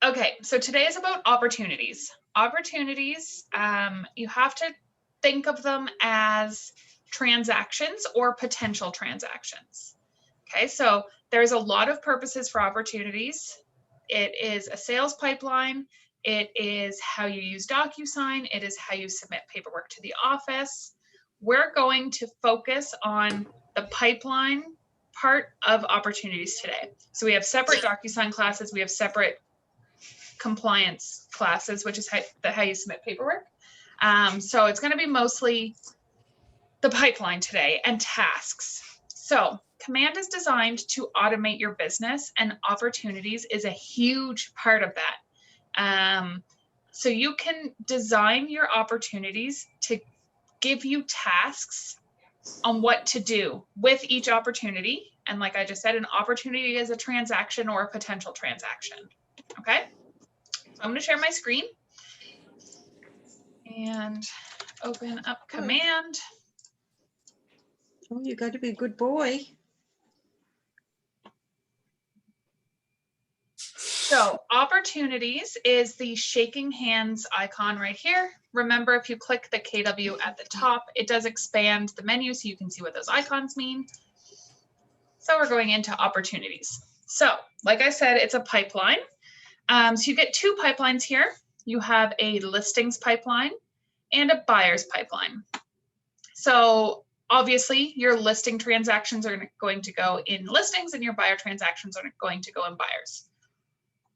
Okay, so today is about opportunities. Opportunities, you have to think of them as transactions or potential transactions. Okay, so there's a lot of purposes for opportunities. It is a sales pipeline. It is how you use DocuSign. It is how you submit paperwork to the office. We're going to focus on the pipeline part of opportunities today. So we have separate DocuSign classes. We have separate compliance classes, which is how you submit paperwork. So it's going to be mostly the pipeline today and tasks. So Command is designed to automate your business, and opportunities is a huge part of that. So you can design your opportunities to give you tasks on what to do with each opportunity. And like I just said, an opportunity is a transaction or a potential transaction. Okay. So I'm going to share my screen and open up Command. Oh, you got to be a good boy. So opportunities is the shaking hands icon right here. Remember, if you click the KW at the top, it does expand the menu so you can see what those icons mean. So we're going into opportunities. So like I said, it's a pipeline. So you get two pipelines here. You have a listings pipeline and a buyer's pipeline. So obviously your listing transactions are going to go in listings and your buyer transactions are going to go in buyers.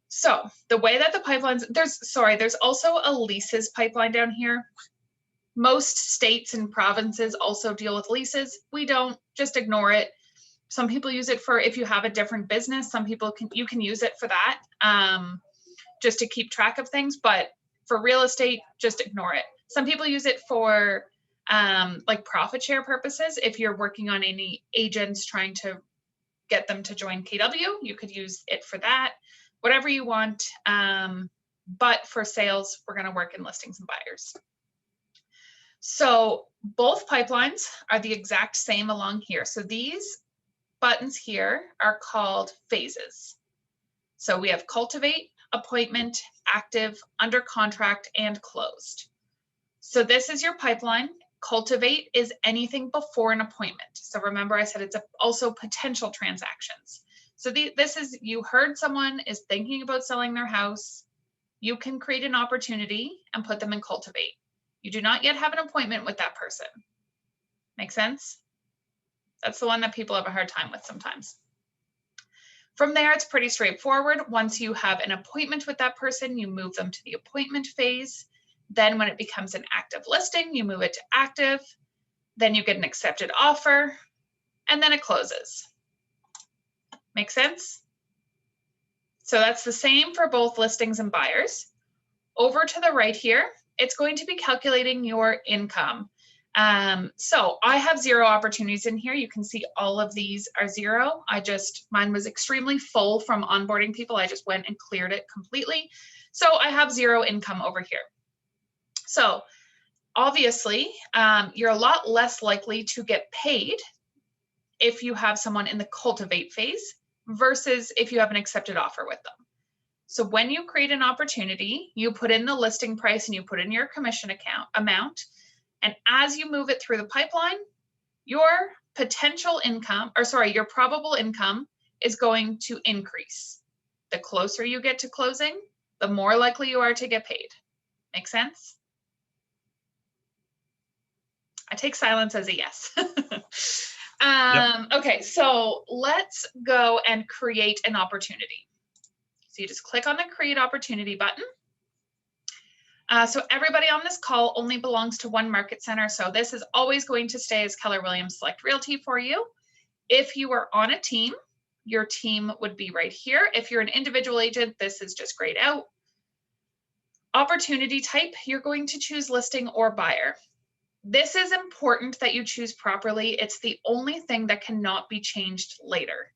So the way that the pipelines, there's also a leases pipeline down here. Most states and provinces also deal with leases. We don't, just ignore it. Some people use it for if you have a different business, you can use it for that, just to keep track of things. But for real estate, just ignore it. Some people use it for like profit share purposes. If you're working on any agents trying to get them to join KW, you could use it for that. Whatever you want, but for sales, we're going to work in listings and buyers. So both pipelines are the exact same along here. So these buttons here are called phases. So we have cultivate, appointment, active, under contract, and closed. So this is your pipeline. Cultivate is anything before an appointment. So remember I said it's also potential transactions. So this is, you heard someone is thinking about selling their house. You can create an opportunity and put them in cultivate. You do not yet have an appointment with that person. Make sense? That's the one that people have a hard time with sometimes. From there, it's pretty straightforward. Once you have an appointment with that person, you move them to the appointment phase. Then when it becomes an active listing, you move it to active. Then you get an accepted offer, and then it closes. Make sense? So that's the same for both listings and buyers. Over to the right here, it's going to be calculating your income. So I have 0 opportunities in here. You can see all of these are 0. Mine was extremely full from onboarding people. I just went and cleared it completely. So I have 0 income over here. So obviously, you're a lot less likely to get paid if you have someone in the cultivate phase versus if you have an accepted offer with them. So when you create an opportunity, you put in the listing price and you put in your commission amount. And as you move it through the pipeline, your your probable income is going to increase. The closer you get to closing, the more likely you are to get paid. Make sense? I take silence as a yes. Yep. Okay, so let's go and create an opportunity. So you just click on the Create Opportunity button. So everybody on this call only belongs to one market center. So this is always going to stay as Keller Williams Select Realty for you. If you are on a team, your team would be right here. If you're an individual agent, this is just grayed out. Opportunity type, you're going to choose listing or buyer. This is important that you choose properly. It's the only thing that cannot be changed later.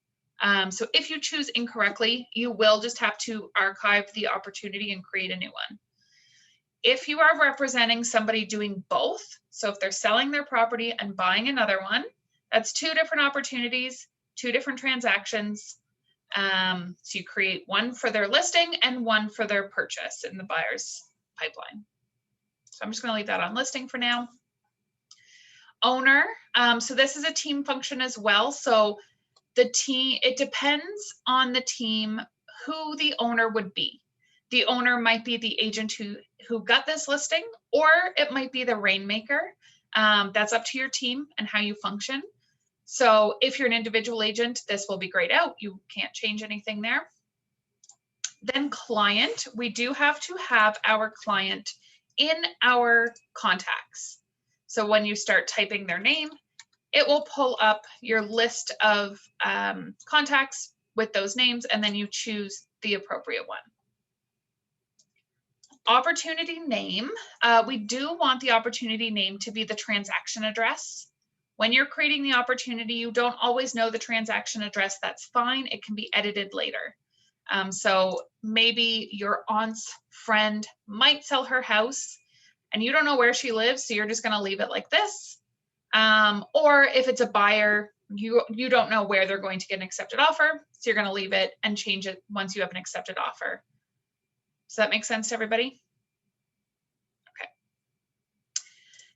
So if you choose incorrectly, you will just have to archive the opportunity and create a new one. If you are representing somebody doing both, so if they're selling their property and buying another one, that's 2 different opportunities, 2 different transactions. So you create one for their listing and one for their purchase in the buyer's pipeline. So I'm just going to leave that on listing for now. Owner. So this is a team function as well. So the team, it depends on the team who the owner would be. The owner might be the agent who got this listing, or it might be the rainmaker. That's up to your team and how you function. So if you're an individual agent, this will be grayed out. You can't change anything there. Then client, we do have to have our client in our contacts. So when you start typing their name, it will pull up your list of contacts with those names, and then you choose the appropriate one. Opportunity name, we do want the opportunity name to be the transaction address. When you're creating the opportunity, you don't always know the transaction address. That's fine. It can be edited later. So maybe your aunt's friend might sell her house and you don't know where she lives, so you're just going to leave it like this. Or if it's a buyer, you don't know where they're going to get an accepted offer, so you're going to leave it and change it once you have an accepted offer. Does that make sense to everybody? Okay.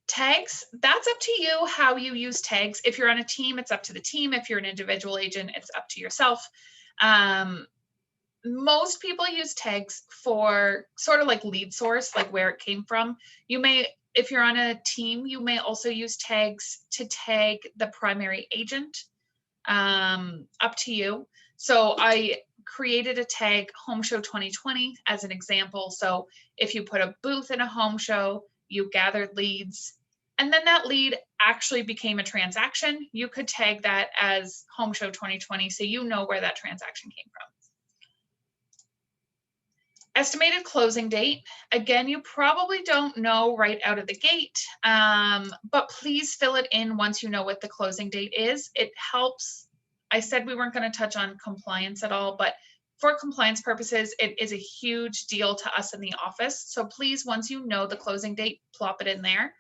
Tags, that's up to you how you use tags. If you're on a team, it's up to the team. If you're an individual agent, it's up to yourself. Most people use tags for sort of like lead source, like where it came from. You may, if you're on a team, you may also use tags to tag the primary agent. Up to you. So I created a tag home show 2020 as an example. So if you put a booth in a home show, you gathered leads, and then that lead actually became a transaction, you could tag that as home show 2020 so you know where that transaction came from. Estimated closing date. Again, you probably don't know right out of the gate, but please fill it in once you know what the closing date is. It helps. I said we weren't going to touch on compliance at all, but for compliance purposes, it is a huge deal to us in the office. So please, once you know the closing date, plop it in there.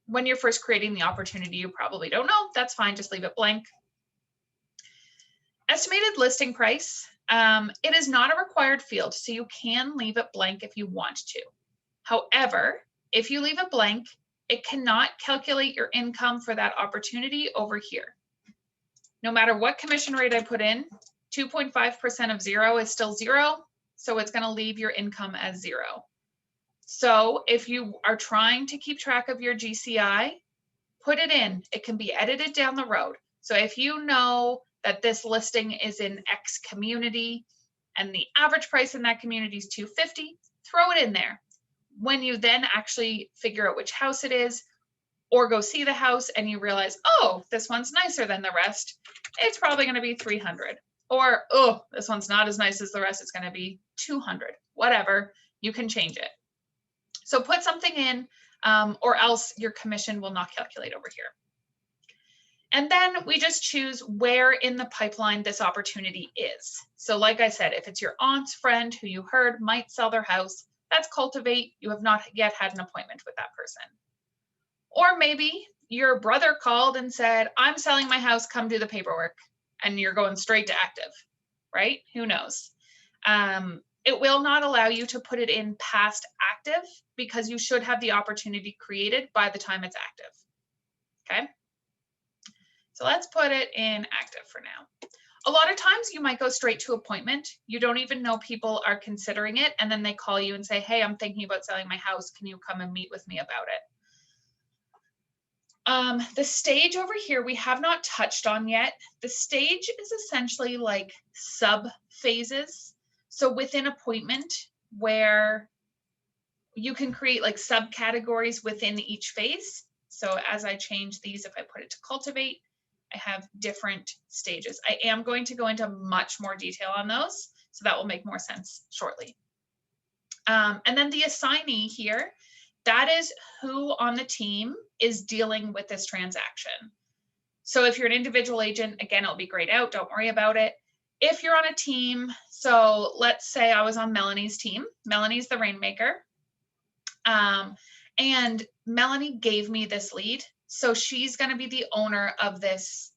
When you're first creating the opportunity, you probably don't know. That's fine. Just leave it blank. Estimated listing price. It is not a required field, so you can leave it blank if you want to. However, if you leave it blank, it cannot calculate your income for that opportunity over here. No matter what commission rate I put in, 2.5% of 0 is still 0, so it's going to leave your income as 0. So if you are trying to keep track of your GCI, put it in. It can be edited down the road. So if you know that this listing is in X community and the average price in that community is $250, throw it in there. When you then actually figure out which house it is or go see the house and you realize, oh, this one's nicer than the rest, it's probably going to be $300. Or, oh, this one's not as nice as the rest, it's going to be $200. Whatever, you can change it. So put something in, or else your commission will not calculate over here. And then we just choose where in the pipeline this opportunity is. So like I said, if it's your aunt's friend who you heard might sell their house, that's cultivate. You have not yet had an appointment with that person. Or maybe your brother called and said, I'm selling my house, come do the paperwork. And you're going straight to active, right? Who knows? It will not allow you to put it in past active because you should have the opportunity created by the time it's active. Okay. So let's put it in active for now. A lot of times you might go straight to appointment. You don't even know people are considering it. And then they call you and say, hey, I'm thinking about selling my house. Can you come and meet with me about it? The stage over here, we have not touched on yet. The stage is essentially like sub phases. So within appointment, where you can create like subcategories within each phase. So as I change these, if I put it to cultivate, I have different stages. I am going to go into much more detail on those, so that will make more sense shortly. And then the assignee here, that is who on the team is dealing with this transaction. So if you're an individual agent, again, it'll be grayed out. Don't worry about it. If you're on a team, so let's say I was on Melanie's team. Melanie's the rainmaker. And Melanie gave me this lead. So she's going to be the owner of this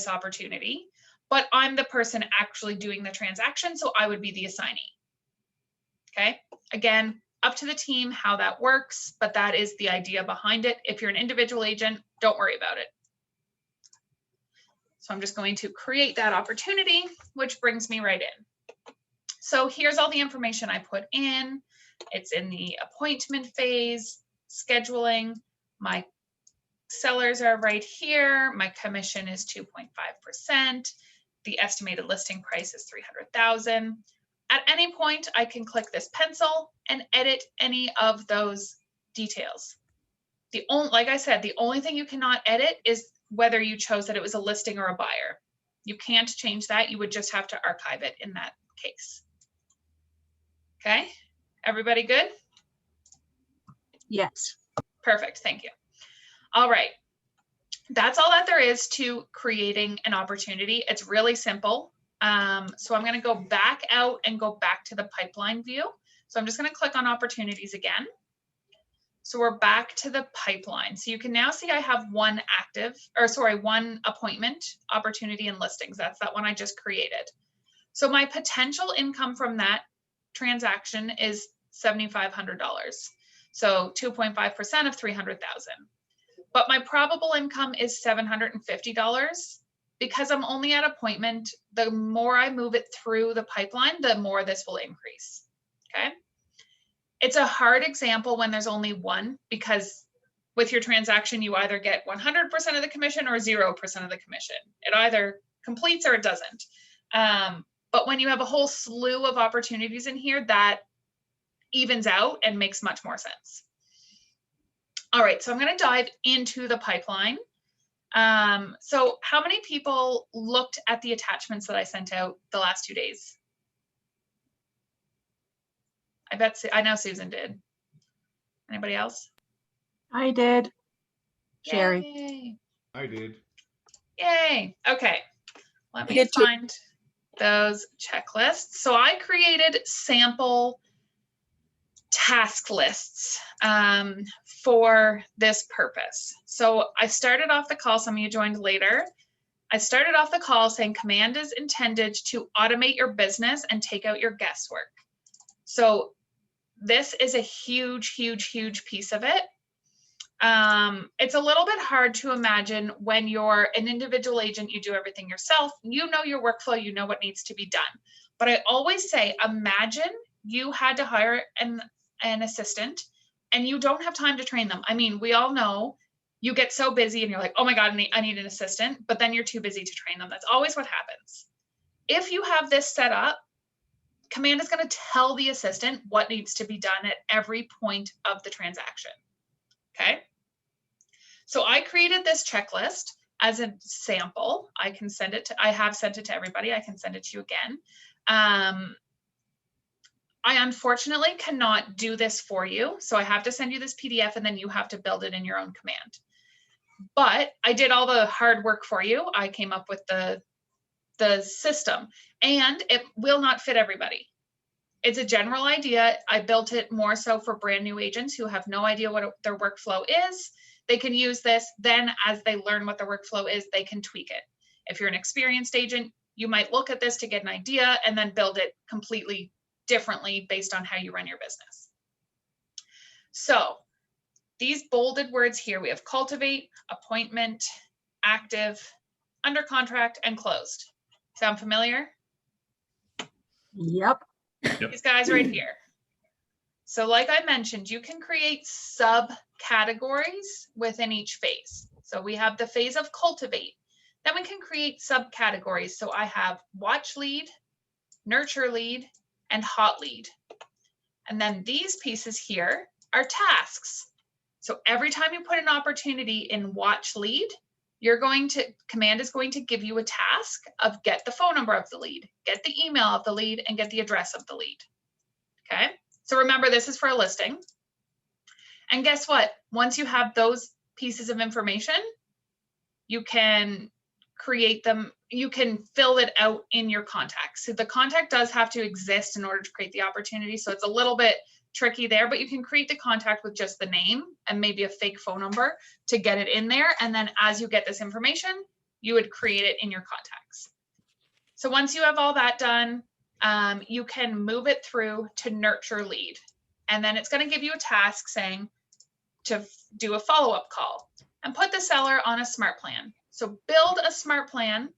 opportunity, but I'm the person actually doing the transaction, so I would be the assignee. Okay, again, up to the team how that works, but that is the idea behind it. If you're an individual agent, don't worry about it. So I'm just going to create that opportunity, which brings me right in. So here's all the information I put in. It's in the appointment phase, scheduling. My sellers are right here. My commission is 2.5%. The estimated listing price is $300,000. At any point, I can click this pencil and edit any of those details. Like I said, the only thing you cannot edit is whether you chose that it was a listing or a buyer. You can't change that. You would just have to archive it in that case. Okay, everybody good? Yes. Perfect, thank you. All right, that's all that there is to creating an opportunity. It's really simple. So I'm gonna go back out and go back to the pipeline view. So I'm just gonna click on opportunities again. So we're back to the pipeline. So you can now see I have one appointment, opportunity, and listings. That's that one I just created. So my potential income from that transaction is $7,500. So 2.5% of 300,000. But my probable income is $750 because I'm only at appointment. The more I move it through the pipeline, the more this will increase. Okay. It's a hard example when there's only one, because with your transaction, you either get 100% of the commission or 0% of the commission. It either completes or it doesn't. But when you have a whole slew of opportunities in here, that evens out and makes much more sense. All right, so I'm going to dive into the pipeline. So how many people looked at the attachments that I sent out the last 2 days? I know Susan did. Anybody else? I did. Sherry. Yay. I did. Yay. Okay. Let I me did too. find those checklists. So I created sample task lists for this purpose. So I started off the call, some of you joined later. I started off the call saying command is intended to automate your business and take out your guesswork. So this is a huge, huge, huge piece of it. It's a little bit hard to imagine when you're an individual agent, you do everything yourself, you know your workflow, you know what needs to be done. But I always say, imagine you had to hire an assistant and you don't have time to train them. I mean, we all know you get so busy and you're like, oh my God, I need an assistant, but then you're too busy to train them. That's always what happens. If you have this set up, command is going to tell the assistant what needs to be done at every point of the transaction. Okay. So I created this checklist as a sample. I have sent it to everybody. I can send it to you again. I unfortunately cannot do this for you. So I have to send you this PDF and then you have to build it in your own command. But I did all the hard work for you. I came up with the system, and it will not fit everybody. It's a general idea. I built it more so for brand new agents who have no idea what their workflow is. They can use this. Then as they learn what the workflow is, they can tweak it. If you're an experienced agent, you might look at this to get an idea and then build it completely differently based on how you run your business. So these bolded words here, we have cultivate, appointment, active, under contract, and closed. Sound familiar? Yep. These guys right here. So like I mentioned, you can create subcategories within each phase. So we have the phase of cultivate. Then we can create subcategories. So I have watch lead, nurture lead, and hot lead. And then these pieces here are tasks. So every time you put an opportunity in watch lead, command is going to give you a task of get the phone number of the lead, get the email of the lead, and get the address of the lead. Okay, so remember this is for a listing. And guess what? Once you have those pieces of information, you can create them, you can fill it out in your contact. So the contact does have to exist in order to create the opportunity. So it's a little bit tricky there, but you can create the contact with just the name and maybe a fake phone number to get it in there. And then as you get this information, you would create it in your contacts. So once you have all that done, you can move it through to nurture lead. And then it's going to give you a task saying to do a follow-up call and put the seller on a smart plan. So build a smart plan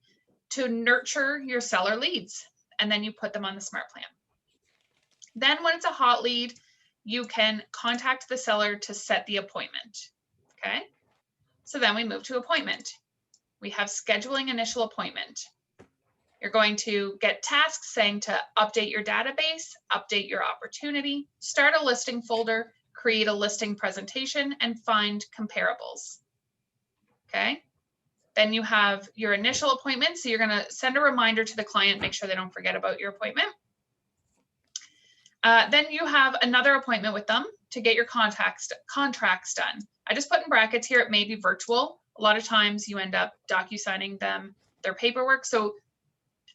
to nurture your seller leads, and then you put them on the smart plan. Then when it's a hot lead, you can contact the seller to set the appointment. Okay. So then we move to appointment. We have scheduling initial appointment. You're going to get tasks saying to update your database, update your opportunity, start a listing folder, create a listing presentation, and find comparables. Okay. Then you have your initial appointment. So you're going to send a reminder to the client, make sure they don't forget about your appointment. Then you have another appointment with them to get your contracts done. I just put in brackets here, it may be virtual. A lot of times you end up docu-signing them, their paperwork. So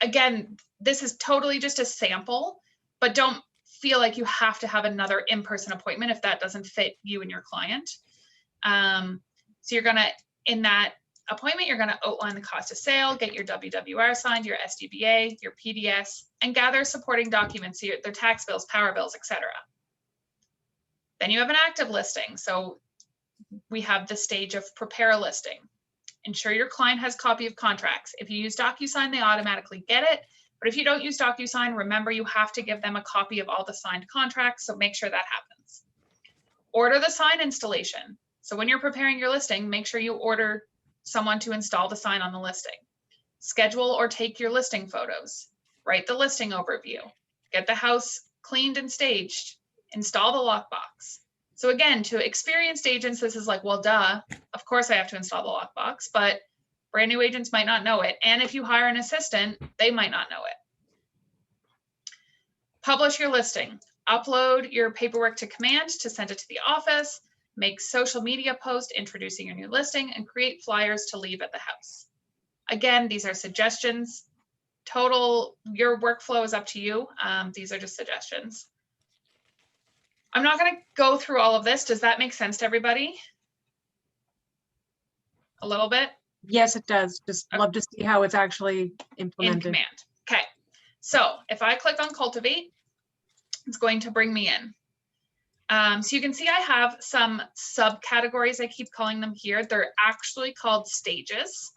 again, this is totally just a sample, but don't feel like you have to have another in-person appointment if that doesn't fit you and your client. So you're gonna, in that appointment, you're gonna outline the cost of sale, get your WWR signed, your SDBA, your PDS, and gather supporting documents, so their tax bills, power bills, etc. Then you have an active listing. So we have the stage of prepare a listing. Ensure your client has a copy of contracts. If you use DocuSign, they automatically get it. But if you don't use DocuSign, remember you have to give them a copy of all the signed contracts, so make sure that happens. Order the sign installation. So when you're preparing your listing, make sure you order someone to install the sign on the listing. Schedule or take your listing photos. Write the listing overview. Get the house cleaned and staged. Install the lockbox. So again, to experienced agents, this is like, well, duh, of course I have to install the lockbox, but brand new agents might not know it. And if you hire an assistant, they might not know it. Publish your listing. Upload your paperwork to Command to send it to the office. Make social media posts introducing your new listing, and create flyers to leave at the house. Again, these are suggestions. Your workflow is up to you. These are just suggestions. I'm not going to go through all of this. Does that make sense to everybody? A little bit? Yes, it does. Just love to see how it's actually In implemented. Command. Okay. So if I click on Cultivate, it's going to bring me in. So you can see I have some subcategories. I keep calling them here. They're actually called stages.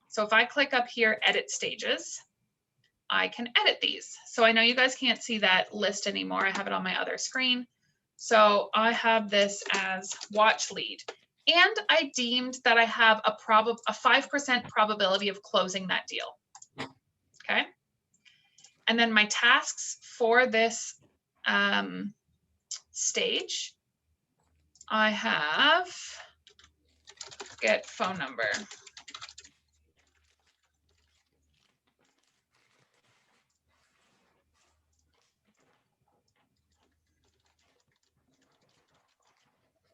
So if I click up here, edit stages, I can edit these. So I know you guys can't see that list anymore. I have it on my other screen. So I have this as watch lead. And I deemed that I have a 5% probability of closing that deal. Okay. And then my tasks for this stage, I have get phone number.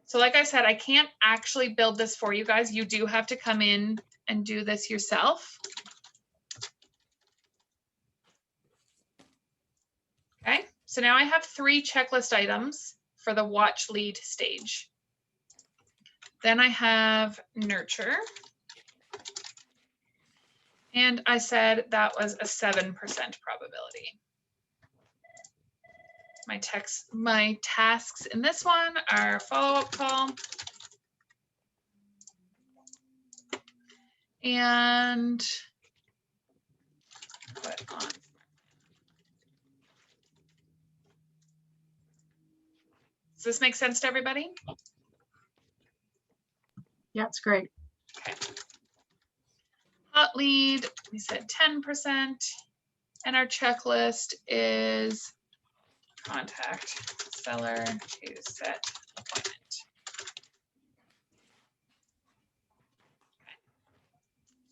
So like I said, I can't actually build this for you guys. You do have to come in and do this yourself. Okay, so now I have 3 checklist items for the watch lead stage. Then I have nurture. And I said that was a 7% probability. My tasks in this one are follow-up call and put on. Does this make sense to everybody? Yeah, it's great. Okay. Hot lead, we said 10%, and our checklist is contact seller to set appointment. Okay.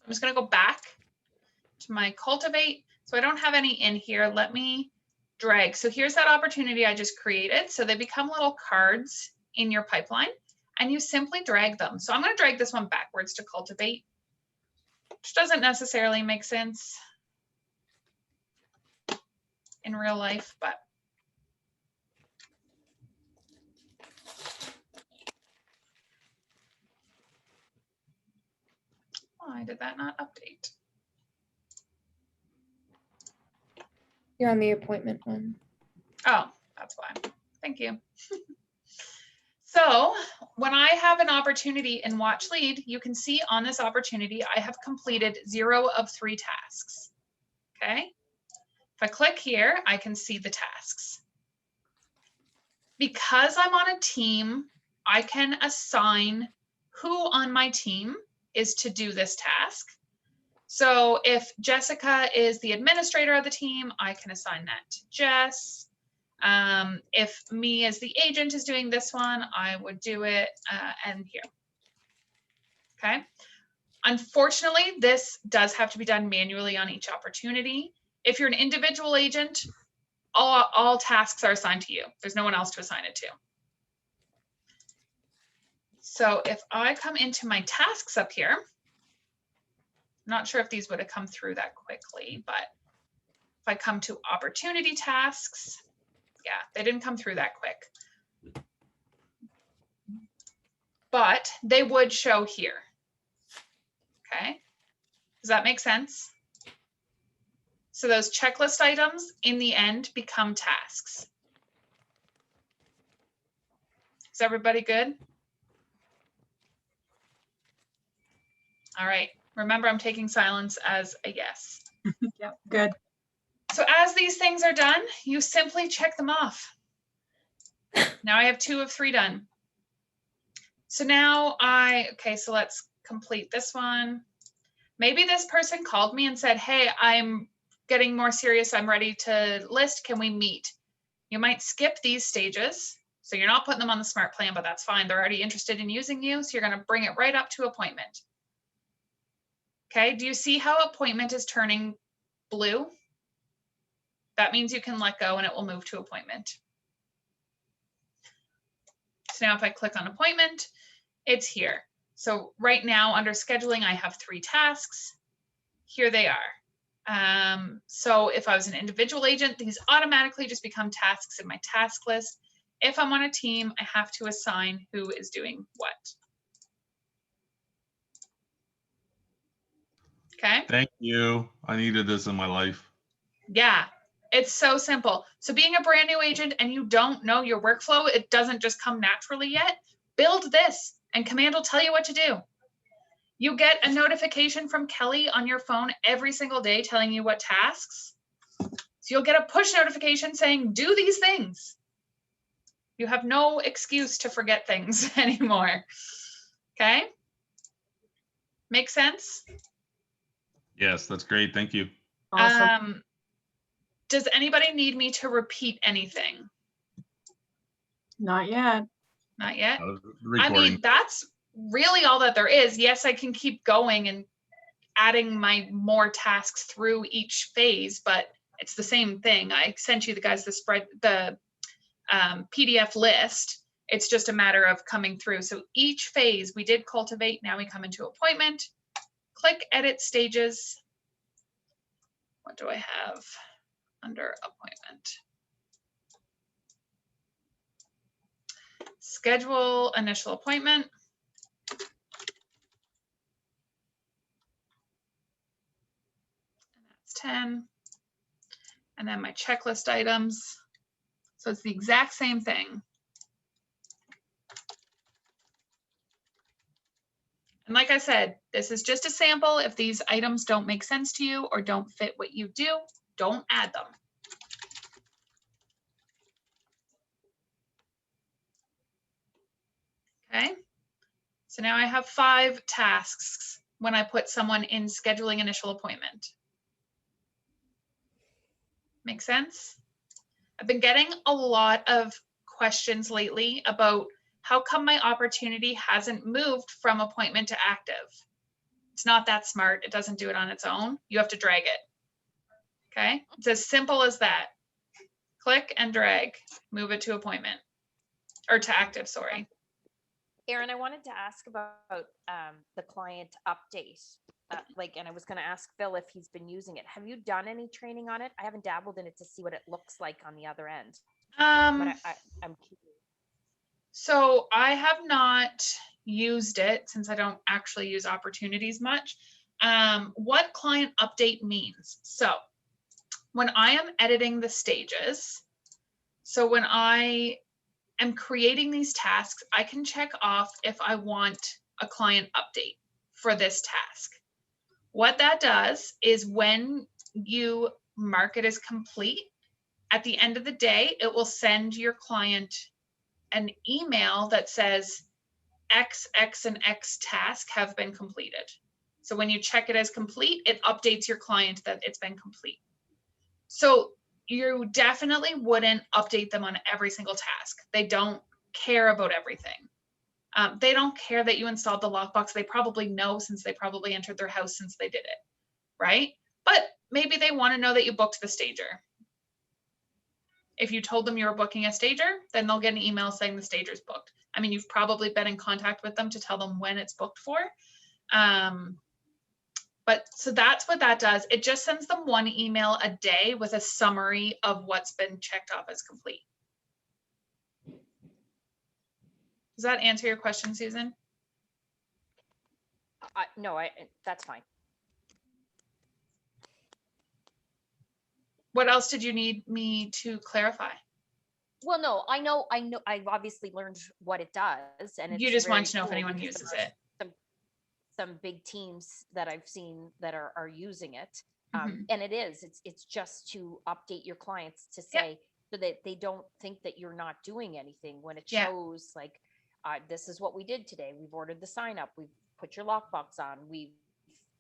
I'm just going to go back to my Cultivate. So I don't have any in here. Let me drag. So here's that opportunity I just created. So they become little cards in your pipeline, and you simply drag them. So I'm going to drag this one backwards to Cultivate, which doesn't necessarily make sense in real life, but why did that not update? You're on the appointment one. Oh, that's why. Thank you. So when I have an opportunity in Watch Lead, you can see on this opportunity, I have completed 0 of 3 tasks. Okay. If I click here, I can see the tasks. Because I'm on a team, I can assign who on my team is to do this task. So if Jessica is the administrator of the team, I can assign that to Jess. If me as the agent is doing this one, I would do it and here. Okay. Unfortunately, this does have to be done manually on each opportunity. If you're an individual agent, all tasks are assigned to you. There's no one else to assign it to. So if I come into my tasks up here, I'm not sure if these would have come through that quickly, but if I come to opportunity tasks, yeah, they didn't come through that quick. But they would show here. Okay, does that make sense? So those checklist items in the end become tasks. Is everybody good? All right, remember I'm taking silence as a yes. Yep, good. So as these things are done, you simply check them off. Now I have 2 of 3 done. So now okay, so let's complete this one. Maybe this person called me and said, hey, I'm getting more serious. I'm ready to list. Can we meet? You might skip these stages. So you're not putting them on the smart plan, but that's fine. They're already interested in using you. So you're going to bring it right up to appointment. Okay. Do you see how appointment is turning blue? That means you can let go and it will move to appointment. So now if I click on appointment, it's here. So right now under scheduling, I have 3 tasks. Here they are. So if I was an individual agent, these automatically just become tasks in my task list. If I'm on a team, I have to assign who is doing what. Okay. Thank you. I needed this in my life. Yeah, it's so simple. So being a brand new agent and you don't know your workflow, it doesn't just come naturally yet. Build this and Command will tell you what to do. You get a notification from Kelly on your phone every single day telling you what tasks. So you'll get a push notification saying, do these things. You have no excuse to forget things anymore. Okay? Make sense? Yes, that's great. Thank you. Awesome. Does anybody need me to repeat anything? Not yet. Not yet? I was I recording. mean, that's really all that there is. Yes, I can keep going and adding my more tasks through each phase, but it's the same thing. I sent you the guys the PDF list. It's just a matter of coming through. So each phase we did cultivate. Now we come into appointment. Click edit stages. What do I have under appointment? Schedule initial appointment. And that's 10. And then my checklist items. So it's the exact same thing. And like I said, this is just a sample. If these items don't make sense to you or don't fit what you do, don't add them. Okay. So now I have 5 tasks when I put someone in scheduling initial appointment. Make sense? I've been getting a lot of questions lately about how come my opportunity hasn't moved from appointment to active. It's not that smart. It doesn't do it on its own. You have to drag it. Okay. It's as simple as that. Click and drag, move it to appointment or to active, sorry. Erin, I wanted to ask about the client update. And I was going to ask Phil if he's been using it. Have you done any training on it? I haven't dabbled in it to see what it looks like on the other end. But I'm curious. So I have not used it since I don't actually use opportunities much. What client update means. So when I am editing the stages, so when I am creating these tasks, I can check off if I want a client update for this task. What that does is when you mark it as complete, at the end of the day, it will send your client an email that says X, X, and X task have been completed. So when you check it as complete, it updates your client that it's been complete. So you definitely wouldn't update them on every single task. They don't care about everything. They don't care that you installed the lockbox. They probably know since they probably entered their house since they did it, right? But maybe they want to know that you booked the stager. If you told them you were booking a stager, then they'll get an email saying the stager's booked. I mean, you've probably been in contact with them to tell them when it's booked for. But so that's what that does. It just sends them one email a day with a summary of what's been checked off as complete. Does that answer your question, Susan? No, that's fine. What else did you need me to clarify? Well, no, I know, I've obviously learned what it does, and You it's just very want to know if cool anyone because uses there are it. some big teams that I've seen that are using it. Mhm. And it's just to update your clients to Yeah. say, so that they don't think that you're not doing anything when it Yeah. shows like, this is what we did today. We've ordered the sign up. We've put your lockbox on. We've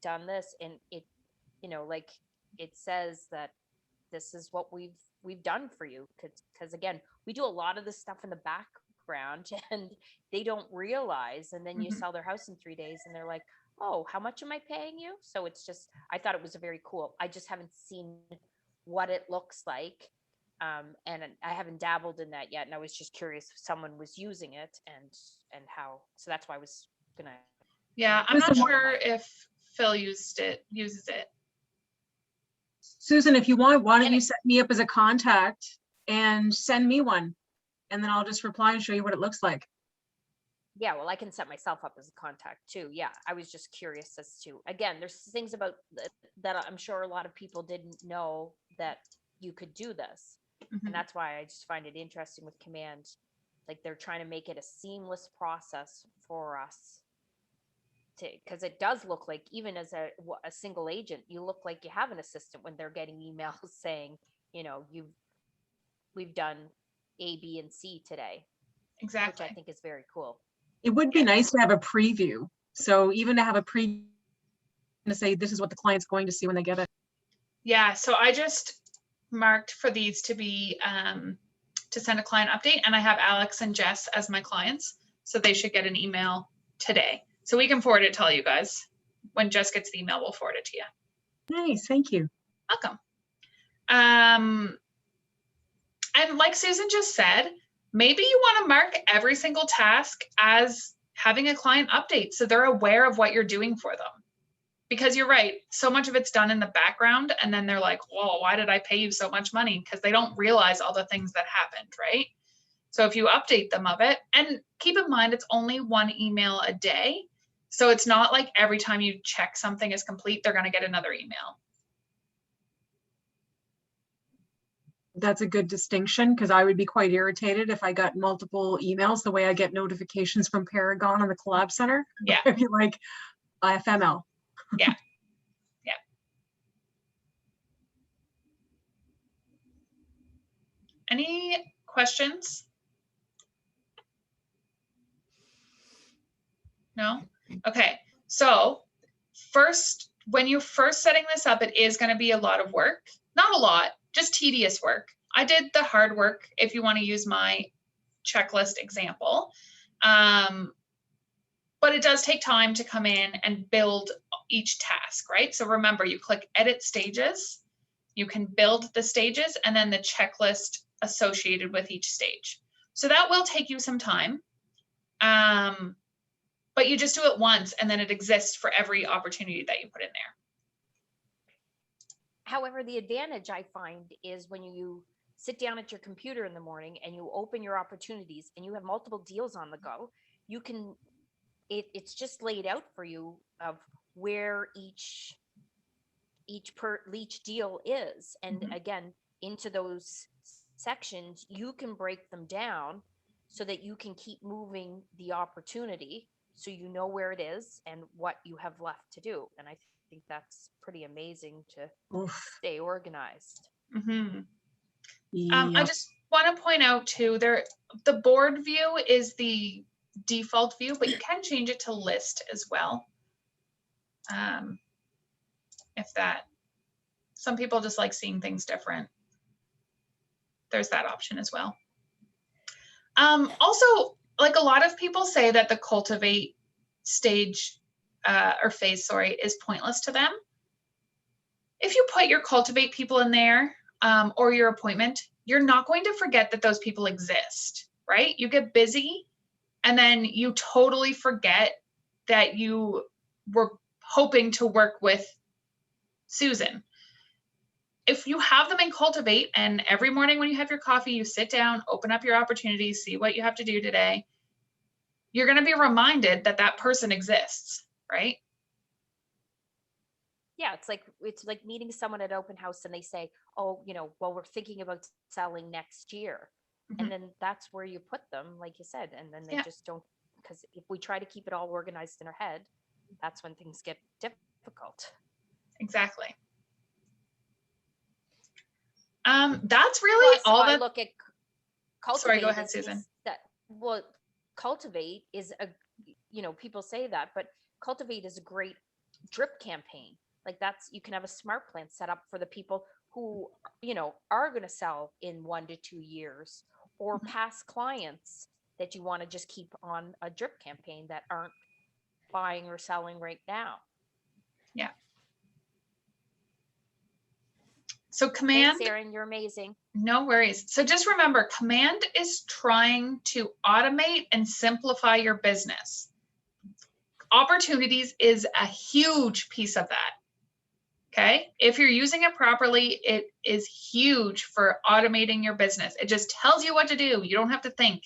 done this. And it, like it says that this is what we've done for you. Cause again, we do a lot of this stuff in the background and they don't realize, and then you Mhm. sell their house in 3 days and they're like, oh, how much am I paying you? So it's just, I thought it was a very cool. I just haven't seen what it looks like. And I haven't dabbled in that yet. And I was just curious if someone was using it and how, so that's why I was gonna. Yeah, I'm not Susan, sure if Phil uses it. Susan, if you want, why don't And you set me up as a contact and send me one? And then I'll just reply and show you what it looks like. Yeah, well, I can set myself up as a contact too. Yeah, I was just curious as to, again, there's things about that I'm sure a lot of people didn't know that you could do this. Mhm. And that's why I just find it interesting with Command. Like they're trying to make it a seamless process for us to, because it does look like even as a single agent, you look like you have an assistant when they're getting emails saying, we've done A, B, and C today, which Exactly. I think is very cool. It would be nice to have a preview. So even to have a preview to say, this is what the client's going to see when they get it. Yeah, so I just marked for these to be to send a client update, and I have Alex and Jess as my clients, so they should get an email today. So we can forward it to all you guys. When Jess gets the email, we'll forward it to you. Nice, thank you. Welcome. And like Susan just said, maybe you want to mark every single task as having a client update so they're aware of what you're doing for them. Because you're right, so much of it's done in the background, and then they're like, whoa, why did I pay you so much money? Because they don't realize all the things that happened, right? So if you update them of it, and keep in mind, it's only one email a day. So it's not like every time you check something is complete, they're going to get another email. That's a good distinction because I would be quite irritated if I got multiple emails the way I get notifications from Paragon and the Collab Center. Yeah. I'd be like, IFML. Yeah. Yeah. Any questions? No? Okay. So first, when you're first setting this up, it is going to be a lot of work. Not a lot, just tedious work. I did the hard work if you want to use my checklist example. But it does take time to come in and build each task, right? So remember, you click edit stages, you can build the stages and then the checklist associated with each stage. So that will take you some time. But you just do it once and then it exists for every opportunity that you put in there. However, the advantage I find is when you sit down at your computer in the morning and you open your opportunities and you have multiple deals on the go, you can, it's just laid out for you of where each each deal is. And Mhm. again, into those sections, you can break them down so that you can keep moving the opportunity, so you know where it is and what you have left to do. And I think that's pretty amazing to Oof. stay organized. Mhm. I Yep. just want to point out too, the board view is the default view, but you can change it to list as well. If that, some people just like seeing things different. There's that option as well. Also, like a lot of people say that the cultivate stage or phase, sorry, is pointless to them. If you put your cultivate people in there or your appointment, you're not going to forget that those people exist, right? You get busy and then you totally forget that you were hoping to work with Susan. If you have them in cultivate and every morning when you have your coffee, you sit down, open up your opportunities, see what you have to do today, you're going to be reminded that that person exists, right? Yeah, it's like meeting someone at open house and they say, oh, well, we're thinking about selling next year. Mhm. And then that's where you put them, like you said, and then they Yeah. just don't, because if we try to keep it all organized in our head, that's when things get difficult. Exactly. That's really Plus, all I that. look at cultivate. Sorry, go ahead, is Susan. that, well, cultivate is people say that, but cultivate is a great drip campaign. Like you can have a smart plan set up for the people who, are going to sell in 1 to 2 years, or Mhm. past clients that you want to just keep on a drip campaign that aren't buying or selling right now. Yeah. So command. Thanks, Erin. You're amazing. No worries. So just remember, command is trying to automate and simplify your business. Opportunities is a huge piece of that. Okay. If you're using it properly, it is huge for automating your business. It just tells you what to do. You don't have to think.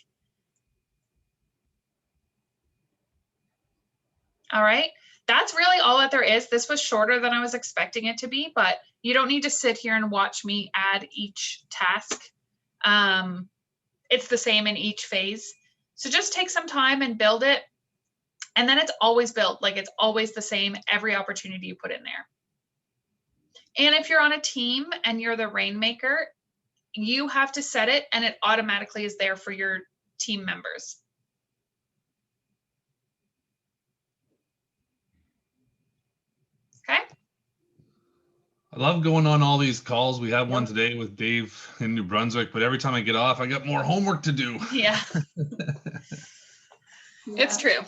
All right. That's really all that there is. This was shorter than I was expecting it to be, but you don't need to sit here and watch me add each task. It's the same in each phase. So just take some time and build it. And then it's always built, like it's always the same every opportunity you put in there. And if you're on a team and you're the rainmaker, you have to set it and it automatically is there for your team members. Okay. I love going on all these calls. We have one Yep. today with Dave in New Brunswick, but every time I get off, I got more homework to do. Yeah, it's true.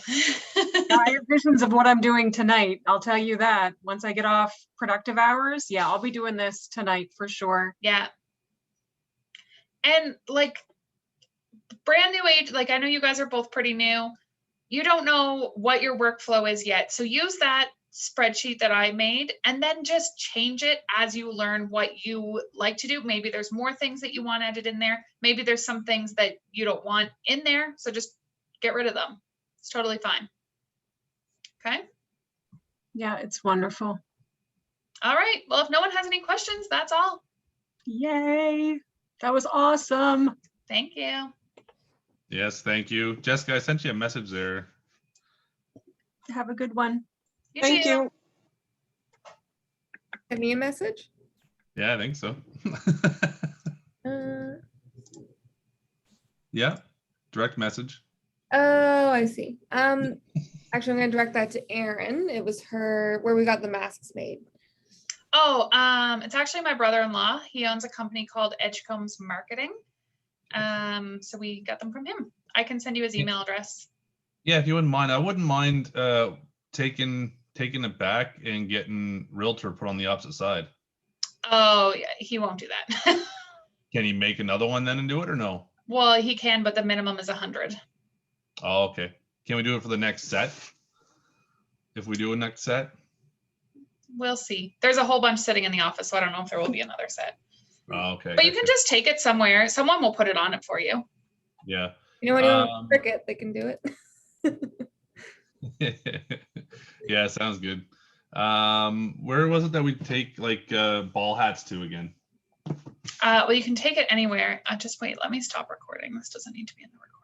I have visions of what I'm doing tonight. I'll tell you that. Once I get off productive hours, yeah, I'll be doing this tonight for sure. Yeah. And like brand new age, like I know you guys are both pretty new. You don't know what your workflow is yet. So use that spreadsheet that I made and then just change it as you learn what you like to do. Maybe there's more things that you want added in there. Maybe there's some things that you don't want in there. So just get rid of them. It's totally fine. Okay. Yeah, it's wonderful. All right. Well, if no one has any questions, that's all. Yay. That was awesome. Thank you. Yes, thank you. Jessica, I sent you a message there. Have a good one. Thank too. you. Send me a message. Yeah, I think so. Uh, Yeah, direct message. oh, I see. Actually, I'm gonna direct that to Erin. It was where we got the masks made. Oh, it's actually my brother-in-law. He owns a company called Edgecombs Marketing. So we got them from him. I can send you his email address. Yeah, if you wouldn't mind, I wouldn't mind taking it back and getting realtor put on the opposite side. Oh, yeah, he won't do that. Can he make another one then and do it or no? Well, he can, but the minimum is 100. Oh, okay. Can we do it for the next set? If we do a next set? We'll see. There's a whole bunch sitting in the office, so I don't know if there will be another set. Oh, okay. But you can just take it somewhere. Someone will put it on it for you. Yeah. You know, anyone with Cricut, they can do it. Yeah, sounds good. Where was it that we take like ball hats to again? Well, you can take it anywhere. Just wait, let me stop recording. This doesn't need to be in the recording.